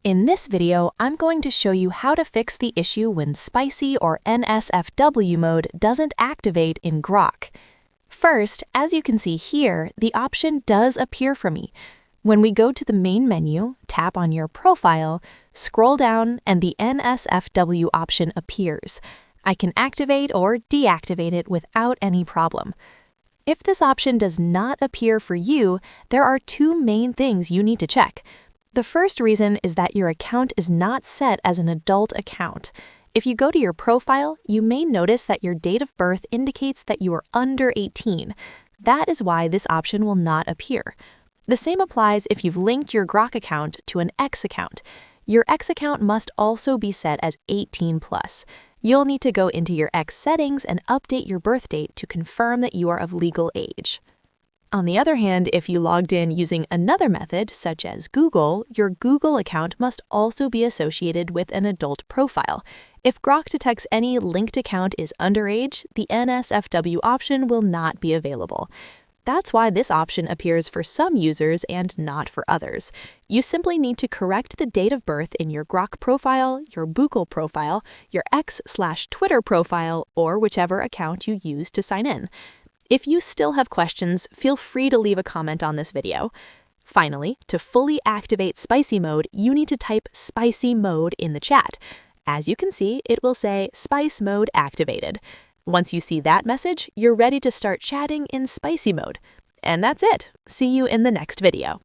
In this video, I'm going to show you how to fix the issue when spicy or NSFW mode doesn't activate in Grok. First, as you can see here, the option does appear for me. When we go to the main menu, tap on your profile, scroll down, and the NSFW option appears. I can activate or deactivate it without any problem. If this option does not appear for you, there are two main things you need to check. The first reason is that your account is not set as an adult account. If you go to your profile, you may notice that your date of birth indicates that you are under 18. That is why this option will not appear. The same applies if you've linked your Grok account to an X account. Your X account must also be set as 18 plus. You'll need to go into your X settings and update your birth date to confirm that you are of legal age. On the other hand, if you logged in using another method, such as Google, your Google account must also be associated with an adult profile. If Grok detects any linked account is underage, the NSFW option will not be available. That's why this option appears for some users and not for others. You simply need to correct the date of birth in your Grok profile, your Google profile, your X/Twitter profile, or whichever account you use to sign in. If you still have questions, feel free to leave a comment on this video. Finally, to fully activate spicy mode, you need to type spicy mode in the chat. As you can see, it will say spice mode activated. Once you see that message, you're ready to start chatting in spicy mode. And that's it. See you in the next video.